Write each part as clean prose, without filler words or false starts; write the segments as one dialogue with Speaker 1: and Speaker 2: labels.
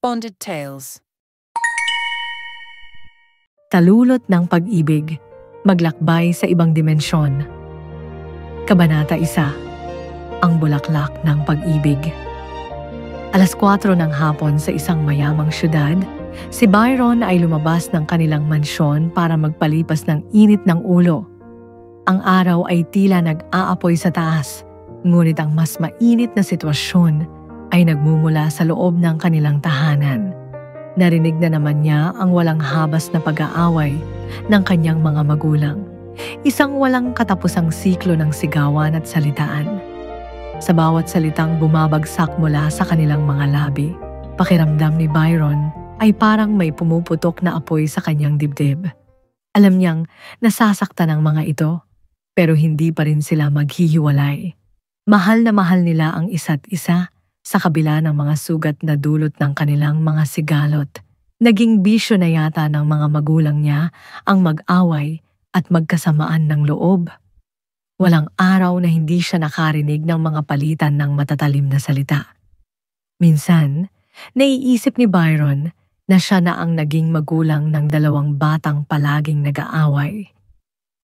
Speaker 1: Bonded Tales.
Speaker 2: Talulot ng pag-ibig, maglakbay sa ibang dimensyon. Kabanata 1. Ang bulaklak ng pag-ibig. 4:00 ng hapon sa isang mayamang syudad, si Byron ay lumabas ng kanilang mansyon para magpalipas ng init ng ulo. Ang araw ay tila nag-aapoy sa taas, ngunit ang mas mainit na sitwasyon ay nagmumula sa loob ng kanilang tahanan. Narinig na naman niya ang walang habas na pag-aaway ng kanyang mga magulang. Isang walang katapusang siklo ng sigawan at salitaan. Sa bawat salitang bumabagsak mula sa kanilang mga labi, pakiramdam ni Byron ay parang may pumuputok na apoy sa kanyang dibdib. Alam niyang nasasaktan ang mga ito, pero hindi pa rin sila maghihiwalay. Mahal na mahal nila ang isa't isa sa kabila ng mga sugat na dulot ng kanilang mga sigalot. Naging bisyo na yata ng mga magulang niya ang mag-away at magkasamaan ng loob. Walang araw na hindi siya nakarinig ng mga palitan ng matatalim na salita. Minsan, naiisip ni Byron na siya na ang naging magulang ng 2 batang palaging nag-aaway.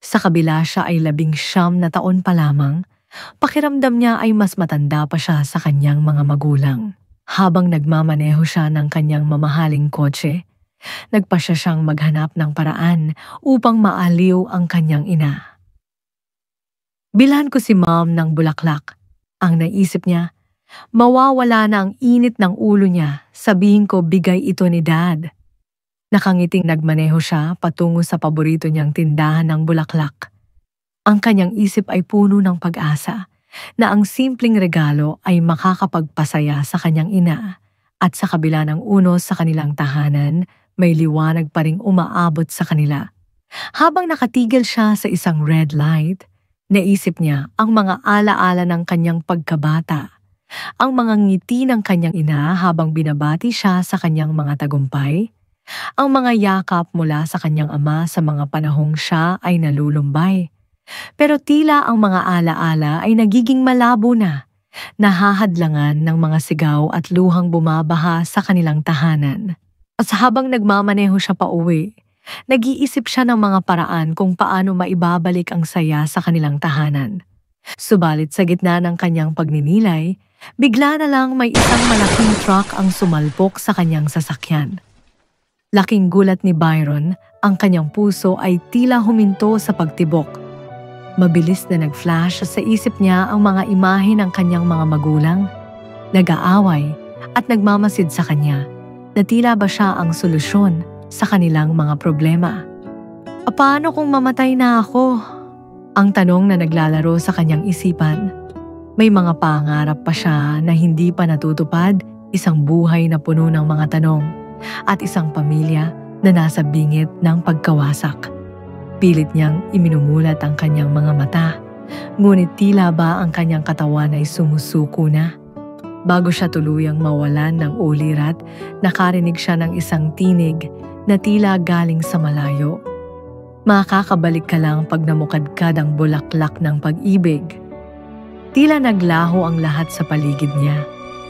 Speaker 2: Sa kabila siya ay 19 na taon pa lamang, pakiramdam niya ay mas matanda pa siya sa kanyang mga magulang. Habang nagmamaneho siya ng kanyang mamahaling kotse, nagpasya siyang maghanap ng paraan upang maaliw ang kanyang ina. Bilhan ko si Mom ng bulaklak. Ang naisip niya, mawawala na ang init ng ulo niya, sabihin ko bigay ito ni Dad. Nakangiting nagmaneho siya patungo sa paborito niyang tindahan ng bulaklak. Ang kanyang isip ay puno ng pag-asa na ang simpleng regalo ay makakapagpasaya sa kanyang ina at sa kabila ng unos sa kanilang tahanan, may liwanag pa ring umaabot sa kanila. Habang nakatigil siya sa isang red light, naisip niya ang mga alaala ng kanyang pagkabata, ang mga ngiti ng kanyang ina habang binabati siya sa kanyang mga tagumpay, ang mga yakap mula sa kanyang ama sa mga panahong siya ay nalulumbay. Pero tila ang mga alaala ay nagiging malabo na, nahahadlangan ng mga sigaw at luhang bumabaha sa kanilang tahanan. At habang nagmamaneho siya pauwi, nag-iisip siya ng mga paraan kung paano maibabalik ang saya sa kanilang tahanan. Subalit sa gitna ng kanyang pagninilay, bigla na lang may isang malaking truck ang sumalpok sa kanyang sasakyan. Laking gulat ni Byron, ang kanyang puso ay tila huminto sa pagtibok. Mabilis na nag-flash sa isip niya ang mga imahe ng kanyang mga magulang, nag-aaway at nagmamasid sa kanya na tila ba siya ang solusyon sa kanilang mga problema. Paano kung mamatay na ako? Ang tanong na naglalaro sa kanyang isipan. May mga pangarap pa siya na hindi pa natutupad, isang buhay na puno ng mga tanong, at isang pamilya na nasa bingit ng pagkawasak. Pilit niyang iminumulat ang kanyang mga mata, ngunit tila ba ang kanyang katawan ay sumusuko na. Bago siya tuluyang mawalan ng ulirat, nakarinig siya ng isang tinig na tila galing sa malayo. Makakabalik ka lang pag namukadkad ang bulaklak ng pag-ibig. Tila naglaho ang lahat sa paligid niya.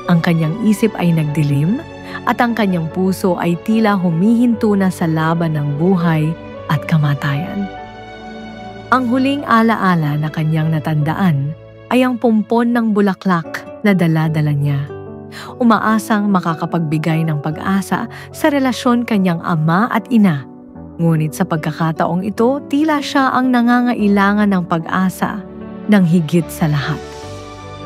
Speaker 2: Ang kanyang isip ay nagdilim at ang kanyang puso ay tila humihinto na sa laban ng buhay at kamatayan. Ang huling alaala na kanyang natandaan ay ang pumpon ng bulaklak na dala-dala niya. Umaasang makakapagbigay ng pag-asa sa relasyon kanyang ama at ina. Ngunit sa pagkakataong ito, tila siya ang nangangailangan ng pag-asa ng higit sa lahat.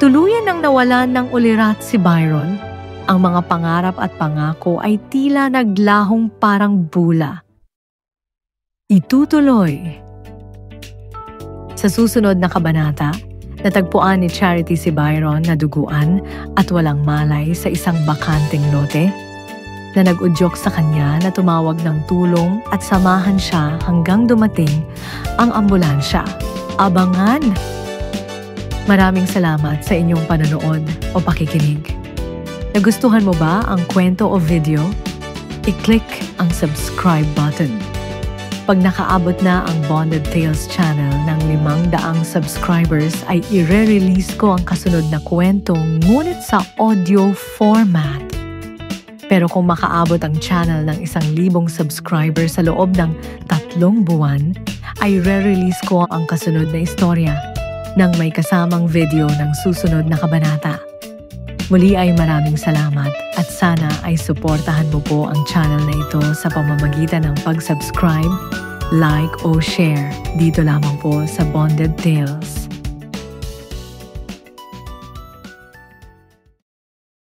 Speaker 2: Tuluyan nang nawalan ng ulirat si Byron. Ang mga pangarap at pangako ay tila naglahong parang bula. Itutuloy. Sa susunod na kabanata, natagpuan ni Charity si Byron na duguan at walang malay sa isang bakanteng lote na nag-udyok sa kanya na tumawag ng tulong at samahan siya hanggang dumating ang ambulansya. Abangan! Maraming salamat sa inyong panonood o pakikinig. Nagustuhan mo ba ang kwento o video? I-click ang subscribe button. Pag nakaabot na ang Bonded Tales channel ng 500 subscribers ay i-re-release ko ang kasunod na kwentong ngunit sa audio format. Pero kung makaabot ang channel ng 1,000 subscriber sa loob ng 3 buwan, ay re-release ko ang kasunod na istorya nang may kasamang video ng susunod na kabanata. Muli ay maraming salamat at sana ay suportahan mo po ang channel na ito sa pamamagitan ng pag-subscribe, like o share dito lamang po sa Bonded Tales.